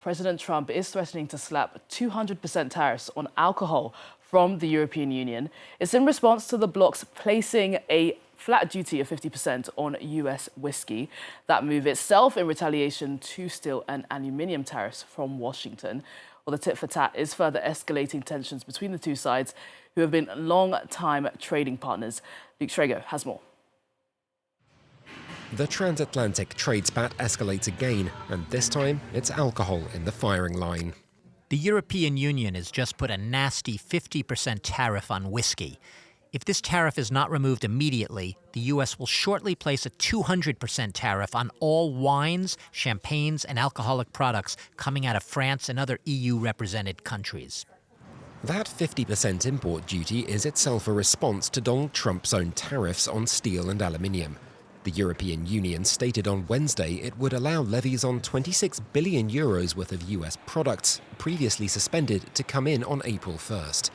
President Trump is threatening to slap 200% tariffs on alcohol from the European Union. It's in response to the bloc's placing a flat duty of 50% on US whiskey. That move itself in retaliation to steel and aluminium tariffs from Washington. Well, the tit for tat is further escalating tensions between the two sides, who have been long-time trading partners. Luke Schrager has more. The transatlantic trade spat escalates again, and this time it's alcohol in the firing line. The European Union has just put a nasty 50% tariff on whiskey. If this tariff is not removed immediately, the U.S. will shortly place a 200% tariff on all wines, champagnes, and alcoholic products coming out of France and other EU-represented countries. That 50% import duty is itself a response to Donald Trump's own tariffs on steel and aluminium. The European Union stated on Wednesday it would allow levies on 26 billion euros worth of US products previously suspended to come in on April 1st.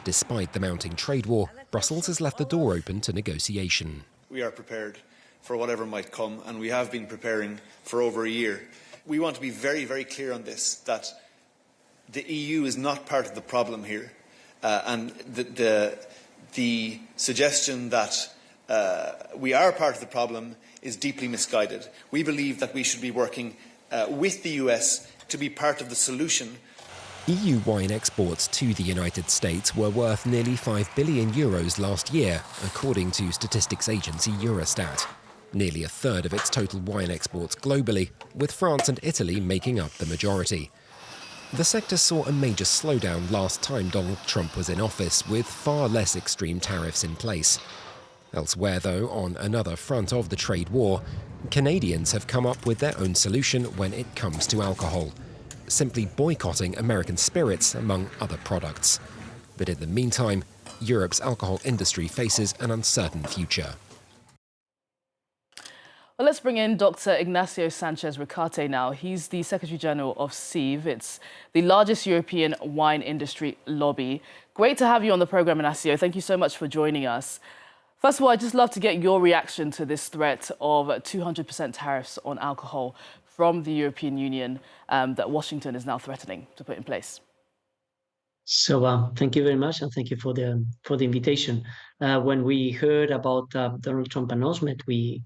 Despite the mounting trade war, Brussels has left the door open to negotiation. We are prepared for whatever might come, and we have been preparing for over a year. We want to be very, very clear on this, that the EU is not part of the problem here, and the suggestion that we are part of the problem is deeply misguided. We believe that we should be working with the US to be part of the solution. EU wine exports to the United States were worth nearly 5 billion euros last year, according to statistics agency Eurostat. Nearly a third of its total wine exports globally, with France and Italy making up the majority. The sector saw a major slowdown last time Donald Trump was in office, with far less extreme tariffs in place. Elsewhere, though, on another front of the trade war, Canadians have come up with their own solution when it comes to alcohol, simply boycotting American spirits, among other products. But in the meantime, Europe's alcohol industry faces an uncertain future. Well, let's bring in Dr Ignacio Sánchez Recarte now. He's the Secretary General of CEEV. It's the largest European wine industry lobby. Great to have you on the programme, Ignacio. Thank you so much for joining us. First of all, I'd just love to get your reaction to this threat of 200% tariffs on alcohol from the European Union that Washington is now threatening to put in place. So thank you very much, and thank you for the invitation. When we heard about Donald Trump announcement, we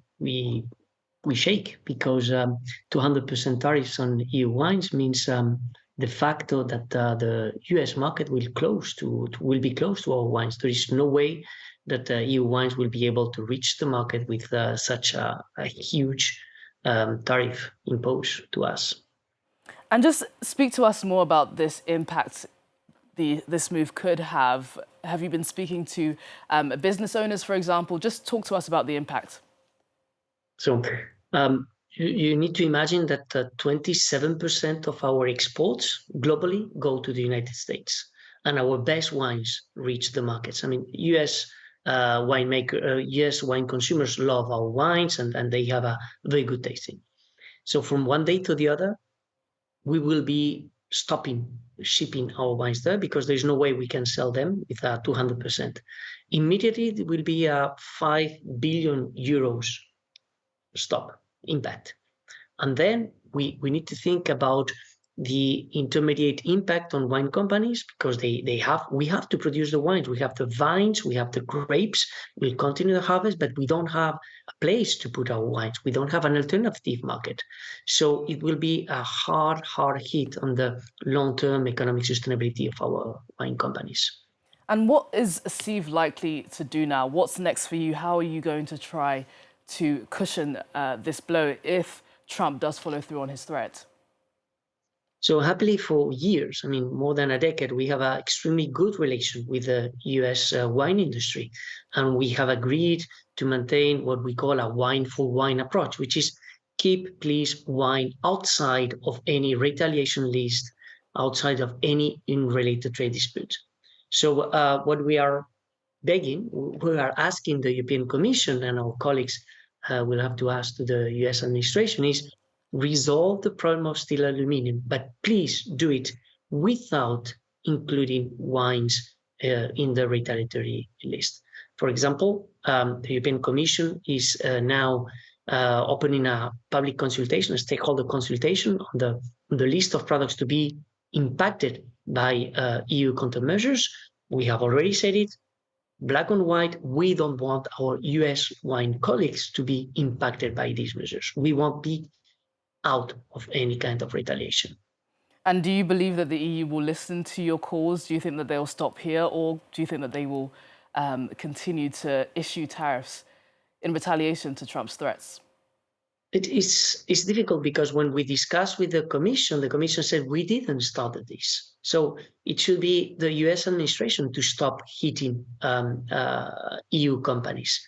shake, because 200% tariffs on EU wines means de facto that the US market will be closed to our wines. There is no way that EU wines will be able to reach the market with such a huge tariff imposed to us. And just speak to us more about this impact this move could have. Have you been speaking to business owners, for example? Just talk to us about the impact. So you need to imagine that 27% of our exports globally go to the United States, and our best wines reach the markets. I mean, US wine consumers love our wines, and they have a very good tasting. So from one day to the other, we will be stopping shipping our wines there, because there's no way we can sell them with 200%. Immediately, it will be a 5 billion euros stop impact. And then we need to think about the intermediate impact on wine companies, because we have to produce the wines. We have the vines, we have the grapes, we'll continue the harvest, but we don't have a place to put our wines. We don't have an alternative market. So it will be a hard hit on the long-term economic sustainability of our wine companies. And what is CEEV likely to do now? What's next for you? How are you going to try to cushion this blow if Trump does follow through on his threat? So happily, for years, I mean, more than a decade, we have an extremely good relation with the US wine industry. And we have agreed to maintain what we call a wine for wine approach, which is keep, please, wine outside of any retaliation list, outside of any unrelated trade dispute. So what we are begging, we are asking the European Commission, and our colleagues will have to ask to the US administration, is resolve the problem of steel aluminium, but please do it without including wines in the retaliatory list. For example, the European Commission is now opening a public consultation, a stakeholder consultation on the the list of products to be impacted by EU countermeasures. We have already said it, black on white, we don't want our US wine colleagues to be impacted by these measures. We won't be out of any kind of retaliation. And do you believe that the EU will listen to your calls? Do you think that they'll stop here, or do you think that they will continue to issue tariffs in retaliation to Trump's threats? It's difficult because when we discussed with the Commission said we didn't start this. So it should be the US administration to stop hitting EU companies.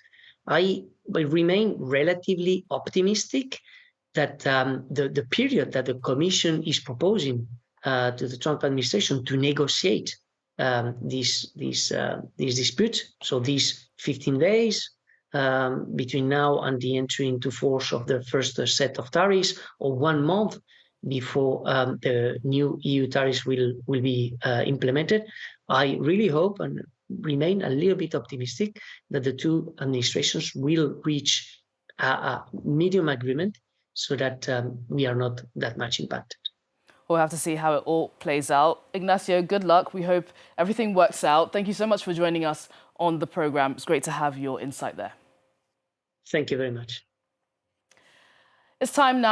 I remain relatively optimistic that the period that the Commission is proposing to the Trump administration to negotiate this dispute, so these 15 days, between now and the entry into force of the first set of tariffs, or 1 month before the new EU tariffs will be implemented. I really hope and remain a little bit optimistic that the two administrations will reach a medium agreement so that we are not that much impacted. We'll have to see how it all plays out. Ignacio, good luck. We hope everything works out. Thank you so much for joining us on the programme. It's great to have your insight there. Thank you very much. It's time now.